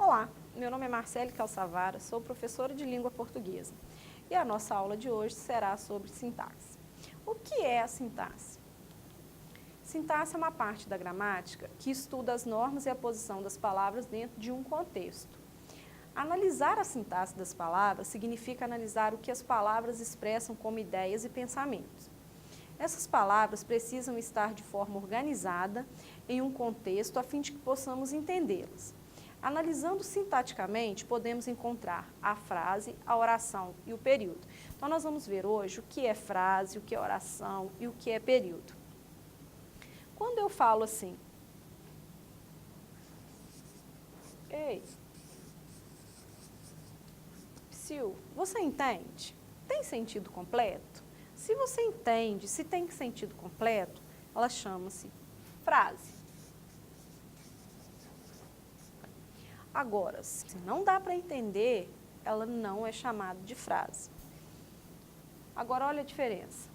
Olá, meu nome é Marcele Calçavara, sou professora de língua portuguesa e a nossa aula de hoje será sobre sintaxe. O que é a sintaxe? Sintaxe é uma parte da gramática que estuda as normas e a posição das palavras dentro de um contexto. Analisar a sintaxe das palavras significa analisar o que as palavras expressam como ideias e pensamentos. Essas palavras precisam estar de forma organizada em um contexto a fim de que possamos entendê-las. Analisando sintaticamente, podemos encontrar a frase, a oração e o período. Então, nós vamos ver hoje o que é frase, o que é oração e o que é período. Quando eu falo assim, ei, Psyu, você entende? Tem sentido completo? Se você entende, se tem sentido completo, ela chama-se frase. Agora, se não dá para entender, ela não é chamada de frase. Agora, olha a diferença.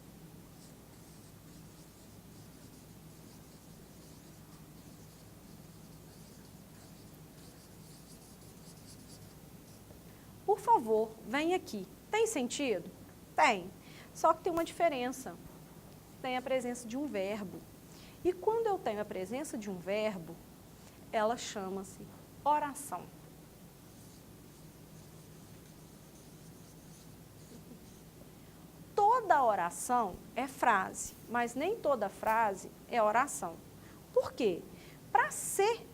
Por favor, vem aqui. Tem sentido? Tem. Só que tem uma diferença. Tem a presença de um verbo. E quando eu tenho a presença de um verbo, ela chama-se oração. Toda oração é frase, mas nem toda frase é oração. Por quê? Para ser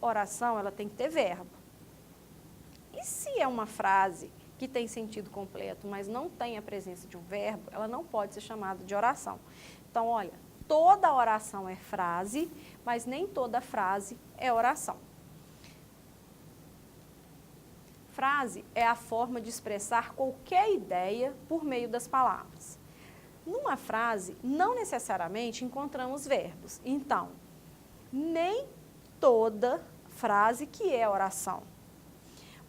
oração, ela tem que ter verbo. E se é uma frase que tem sentido completo, mas não tem a presença de um verbo, ela não pode ser chamada de oração. Então, olha, toda oração é frase, mas nem toda frase é oração. Frase é a forma de expressar qualquer ideia por meio das palavras. Numa frase, não necessariamente encontramos verbos. Então, nem toda frase que é oração.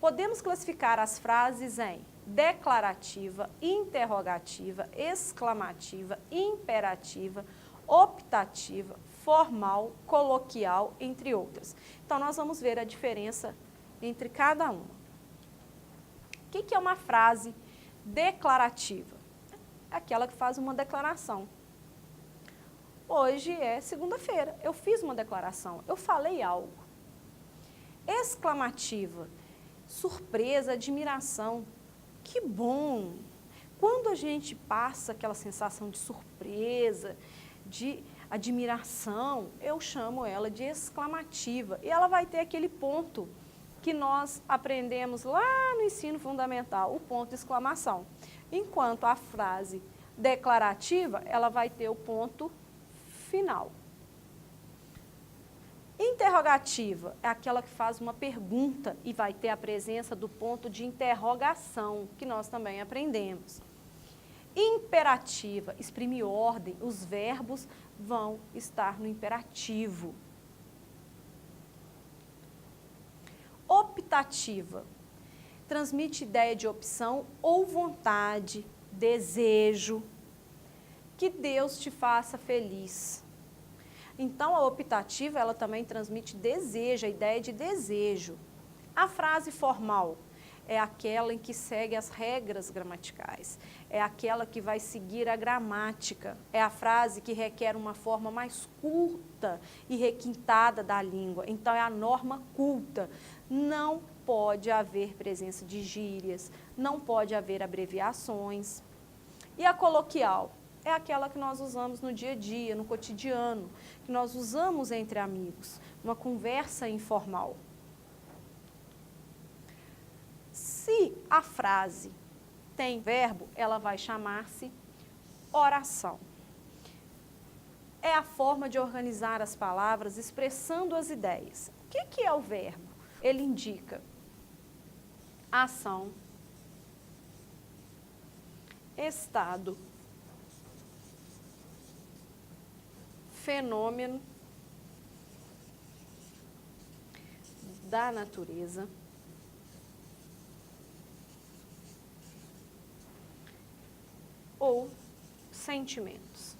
Podemos classificar as frases em declarativa, interrogativa, exclamativa, imperativa, optativa, formal, coloquial, entre outras. Então, nós vamos ver a diferença entre cada uma. O que é uma frase declarativa? É aquela que faz uma declaração. Hoje é segunda-feira, eu fiz uma declaração, eu falei algo. Exclamativa, surpresa, admiração. Que bom! Quando a gente passa aquela sensação de surpresa, de admiração, eu chamo ela de exclamativa. E ela vai ter aquele ponto que nós aprendemos lá no ensino fundamental, o ponto de exclamação. Enquanto a frase declarativa, ela vai ter o ponto final. Interrogativa é aquela que faz uma pergunta e vai ter a presença do ponto de interrogação, que nós também aprendemos. Imperativa, exprime ordem, os verbos vão estar no imperativo. Optativa, transmite ideia de opção ou vontade, desejo, que Deus te faça feliz. Então, a optativa, ela também transmite desejo, a ideia de desejo. A frase formal é aquela em que segue as regras gramaticais, é aquela que vai seguir a gramática, é a frase que requer uma forma mais curta e requintada da língua, então é a norma culta. Não pode haver presença de gírias, não pode haver abreviações. E a coloquial é aquela que nós usamos no dia a dia, no cotidiano, que nós usamos entre amigos, uma conversa informal. Se a frase tem verbo, ela vai chamar-se oração. É a forma de organizar as palavras expressando as ideias. O que é o verbo? Ele indica ação, estado, fenômeno da natureza, ou sentimentos.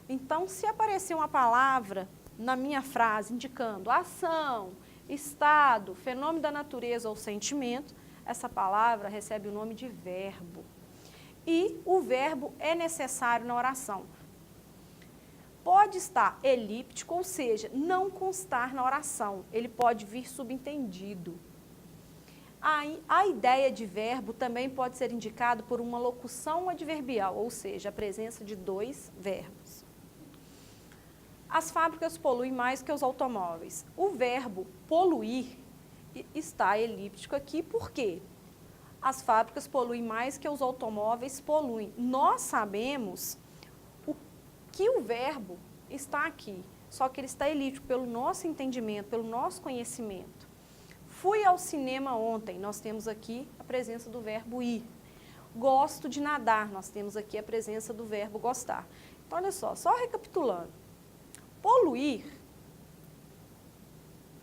Então, se aparecer uma palavra na minha frase indicando ação, estado, fenômeno da natureza ou sentimento, essa palavra recebe o nome de verbo. E o verbo é necessário na oração. Pode estar elíptico, ou seja, não constar na oração. Ele pode vir subentendido. A ideia de verbo também pode ser indicado por uma locução adverbial, ou seja, a presença de dois verbos. As fábricas poluem mais que os automóveis. O verbo poluir está elíptico aqui, por quê? As fábricas poluem mais que os automóveis poluem. Nós sabemos que o verbo está aqui, só que ele está elíptico pelo nosso entendimento, pelo nosso conhecimento. Fui ao cinema ontem, nós temos aqui a presença do verbo ir. Gosto de nadar, nós temos aqui a presença do verbo gostar. Então, olha só recapitulando. Poluir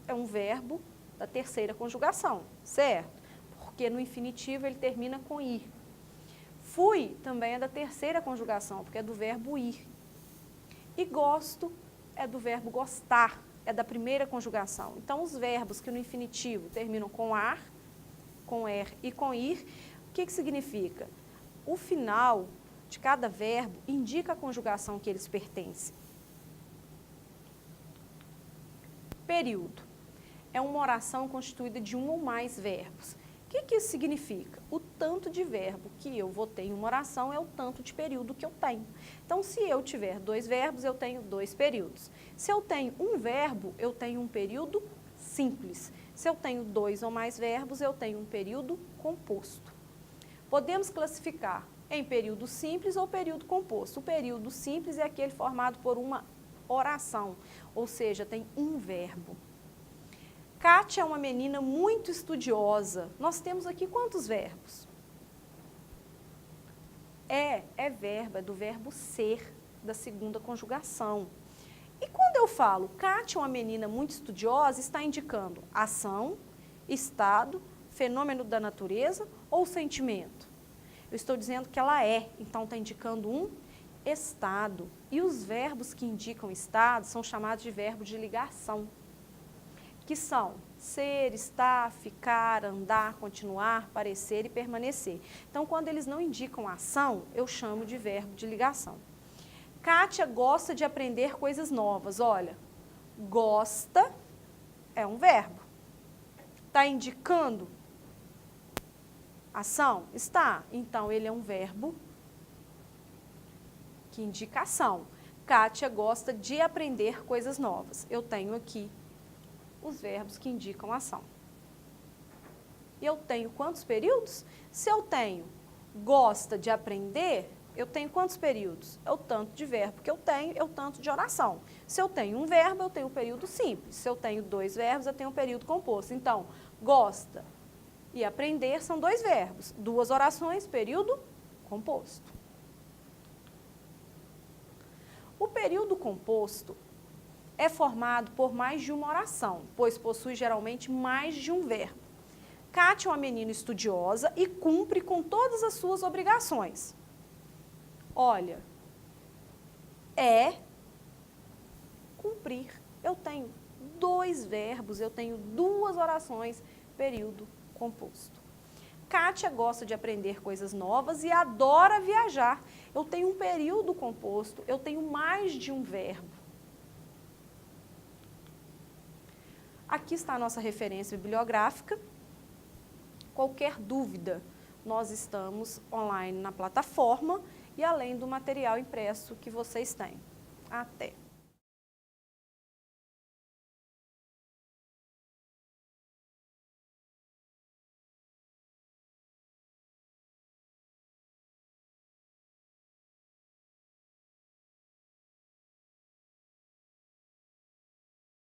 é um verbo da terceira conjugação, certo? Porque no infinitivo ele termina com ir. Fui também é da terceira conjugação, porque é do verbo ir. E gosto é do verbo gostar, é da primeira conjugação. Então, os verbos que no infinitivo terminam com ar, com er e com ir, o que significa? O final de cada verbo indica a conjugação que eles pertencem. Período. É uma oração constituída de um ou mais verbos. O que isso significa? O tanto de verbo que eu vou ter em uma oração é o tanto de período que eu tenho. Então, se eu tiver dois verbos, eu tenho dois períodos. Se eu tenho um verbo, eu tenho um período simples. Se eu tenho dois ou mais verbos, eu tenho um período composto. Podemos classificar em período simples ou período composto. O período simples é aquele formado por uma oração, ou seja, tem um verbo. Kátia é uma menina muito estudiosa. Nós temos aqui quantos verbos? É verbo, é do verbo ser, da segunda conjugação. E quando eu falo Kátia é uma menina muito estudiosa, está indicando ação, estado, fenômeno da natureza ou sentimento? Eu estou dizendo que ela é, então está indicando um estado. E os verbos que indicam estado são chamados de verbo de ligação, que são ser, estar, ficar, andar, continuar, parecer e permanecer. Então, quando eles não indicam ação, eu chamo de verbo de ligação. Kátia gosta de aprender coisas novas. Olha, gosta é um verbo. Está indicando ação? Está. Então, ele é um verbo que indica ação. Kátia gosta de aprender coisas novas. Eu tenho aqui os verbos que indicam ação. E eu tenho quantos períodos? Se eu tenho gosta de aprender, eu tenho quantos períodos? É o tanto de verbo que eu tenho, é o tanto de oração. Se eu tenho um verbo, eu tenho um período simples. Se eu tenho dois verbos, eu tenho um período composto. Então, gosta e aprender são dois verbos. Duas orações, período composto. O período composto é formado por mais de uma oração, pois possui geralmente mais de um verbo. Kátia é uma menina estudiosa e cumpre com todas as suas obrigações. Olha, é cumprir. Eu tenho dois verbos, eu tenho duas orações, período composto. Kátia gosta de aprender coisas novas e adora viajar. Eu tenho um período composto, eu tenho mais de um verbo. Aqui está a nossa referência bibliográfica. Qualquer dúvida, nós estamos online na plataforma e além do material impresso que vocês têm. Até!